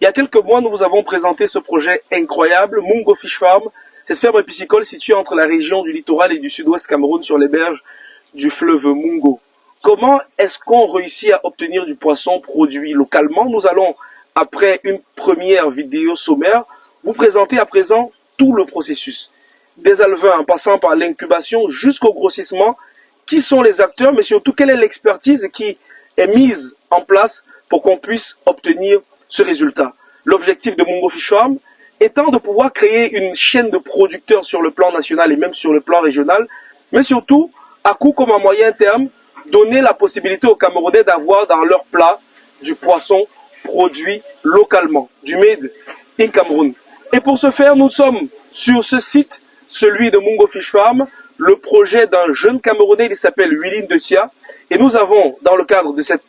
a quelques mois, nous vous avons présenté ce projet incroyable, Mungo Fish Farm. Cette ferme piscicole située entre la région du littoral et du sud-ouest Cameroun sur les berges du fleuve Mungo. Comment est-ce qu'on réussit à obtenir du poisson produit localement? Nous allons, après une première vidéo sommaire, vous présenter à présent tout le processus. Des alevins en passant par l'incubation jusqu'au grossissement. Qui sont les acteurs, mais surtout quelle est l'expertise qui est mise en place pour qu'on puisse obtenir ce résultat. L'objectif de Mungo Fish Farm étant de pouvoir créer une chaîne de producteurs sur le plan national et même sur le plan régional, mais surtout, à court comme à moyen terme, donner la possibilité aux Camerounais d'avoir dans leur plat du poisson produit localement, du made in Cameroun. Et pour ce faire, nous sommes sur ce site, celui de Mungo Fish Farm, le projet d'un jeune Camerounais, il s'appelle Willy Ndetia. Et nous avons, dans le cadre de cette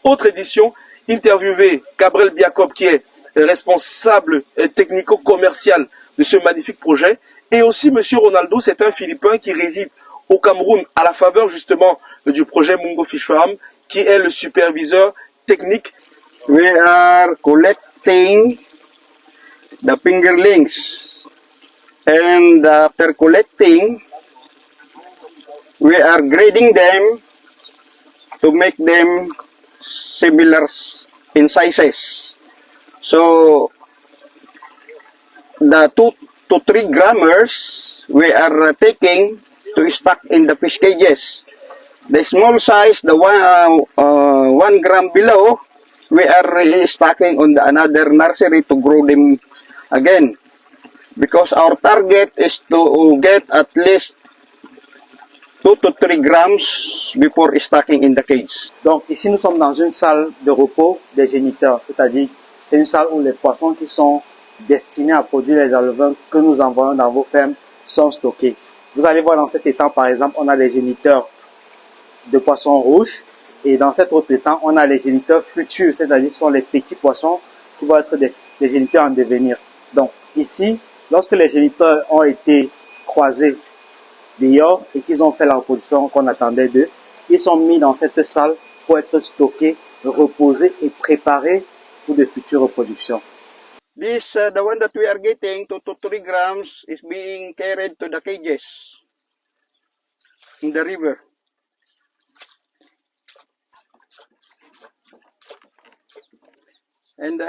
autre édition, interviewé Gabriel Biacob, qui est responsable technico-commercial de ce magnifique projet. Et aussi Monsieur Ronaldo, c'est un Philippin qui réside au Cameroun à la faveur justement du projet Mungo Fish Farm, qui est le superviseur technique. We are collecting the fingerlings, and after collecting, we are grading them to make them similar in sizes. So the 2 to 3 grammers we are taking to stock in the fish cages. The small size, the 1 gram below, we are stocking on the another nursery to grow them again. Because our target is to get at least 2 to 3 grams before stocking in the cage. Donc ici nous sommes dans une salle de repos des géniteurs, c'est-à-dire c'est une salle où les poissons qui sont destinés à produire les alevins que nous envoyons dans vos fermes sont stockés. Vous allez voir dans cet étang par exemple, on a les géniteurs de poissons rouges et dans cet autre étang, on a les géniteurs futurs, c'est-à-dire ce sont les petits poissons qui vont être des géniteurs en devenir. Donc ici, lorsque les géniteurs ont été croisés dehors et qu'ils ont fait la reproduction qu'on attendait d'eux, ils sont mis dans cette salle pour être stockés, reposés et préparés pour de futures reproductions. This, the one that we are getting, 2 to 3 grams, is being carried to the cages in the river. And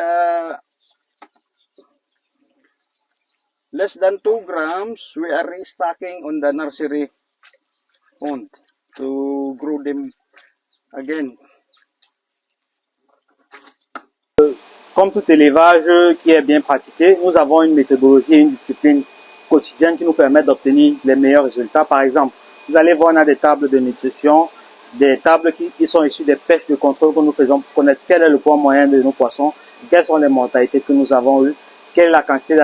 less than 2 grams, we are restocking on the nursery pond to grow them again. Comme tout élevage qui est bien pratiqué, nous avons une méthodologie et une discipline quotidienne qui nous permet d'obtenir les meilleurs résultats. Par exemple, vous allez voir, on a des tables de nutrition, des tables qui sont issues des pêches de contrôle que nous faisons pour connaître quel est le poids moyen de nos poissons, quelles sont les mortalités que nous avons eues, quelle est la quantité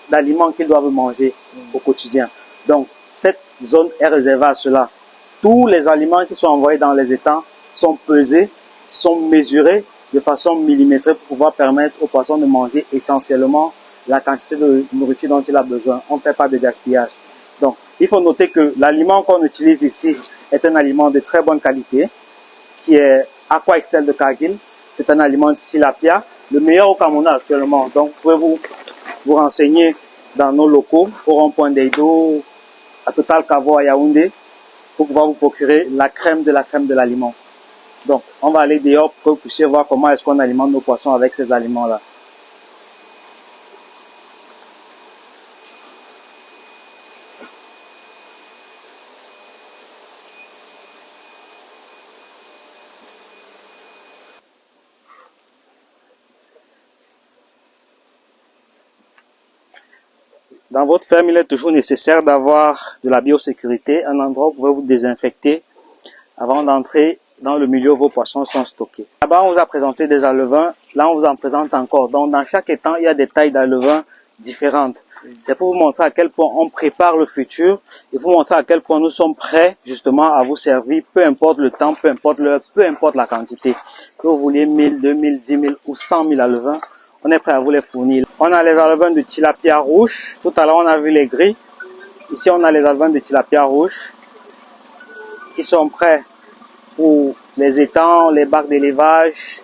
d'aliments qu'ils doivent manger au quotidien. Donc, cette zone est réservée à cela. Tous les aliments qui sont envoyés dans les étangs sont pesés, sont mesurés de façon millimétrée pour pouvoir permettre aux poissons de manger essentiellement la quantité de nourriture dont il a besoin. On ne fait pas de gaspillage. Donc, il faut noter que l'aliment qu'on utilise ici est un aliment de très bonne qualité, qui est Aqua Excel de Cargill. C'est un aliment de tilapia, le meilleur au Cameroun actuellement. Donc, vous pouvez vous renseigner dans nos locaux, au rond-point d'Eido, à Total Cavo à Yaoundé, pour pouvoir vous procurer la crème de l'aliment. Donc, on va aller dehors pour que vous puissiez voir comment est-ce qu'on alimente nos poissons avec ces aliments-là. Dans votre ferme, il est toujours nécessaire d'avoir de la biosécurité, un endroit où vous pouvez vous désinfecter avant d'entrer dans le milieu où vos poissons sont stockés. Là-bas, on vous a présenté des alevins. Là, on vous en présente encore. Donc, dans chaque étang, il y a des tailles d'alevins différentes. C'est pour vous montrer à quel point on prépare le futur et pour vous montrer à quel point nous sommes prêts, justement, à vous servir, peu importe le temps, peu importe l'heure, peu importe la quantité. Que vous vouliez 1000, 2000, 10 000 ou 100 000 alevins, on est prêt à vous les fournir. On a les alevins de tilapia rouge. Tout à l'heure, on a vu les gris. Ici, on a les alevins de tilapia rouge qui sont prêts pour les étangs, les bacs d'élevage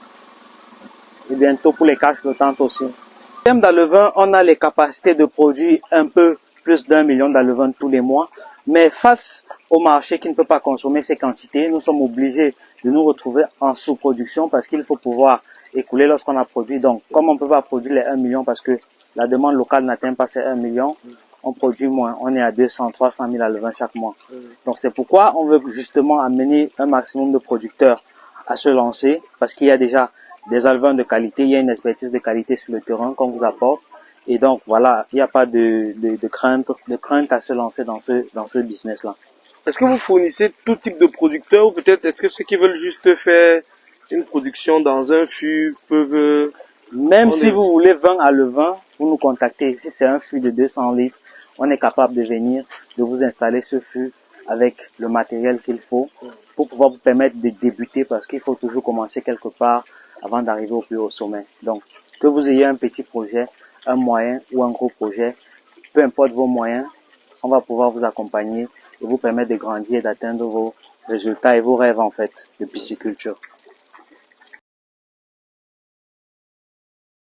et bientôt pour les cases flottantes aussi. En termes d'alevin, on a les capacités de produire un peu plus d'1 million d'alevin tous les mois, mais face au marché qui ne peut pas consommer ces quantités, nous sommes obligés de nous retrouver en sous-production parce qu'il faut pouvoir écouler lorsqu'on a produit. Donc, comme on ne peut pas produire les 1 million parce que la demande locale n'atteint pas ces 1 million, on produit moins. On est à 200, 300 000 alevins chaque mois. Donc, c'est pourquoi on veut justement amener un maximum de producteurs à se lancer parce qu'il y a déjà des alevins de qualité, il y a une expertise de qualité sur le terrain qu'on vous apporte. Et donc, voilà, il n'y a pas de crainte à se lancer dans ce business-là. Est-ce que vous fournissez tout type de producteurs ou peut-être est-ce que ceux qui veulent juste faire une production dans un fût peuvent... Même si vous voulez 20 alevins, vous nous contactez. Si c'est un fût de 200 litres, on est capable de venir, de vous installer ce fût avec le matériel qu'il faut pour pouvoir vous permettre de débuter parce qu'il faut toujours commencer quelque part avant d'arriver au plus haut sommet. Donc, que vous ayez un petit projet, un moyen ou un gros projet, peu importe vos moyens, on va pouvoir vous accompagner et vous permettre de grandir et d'atteindre vos résultats et vos rêves en fait de pisciculture.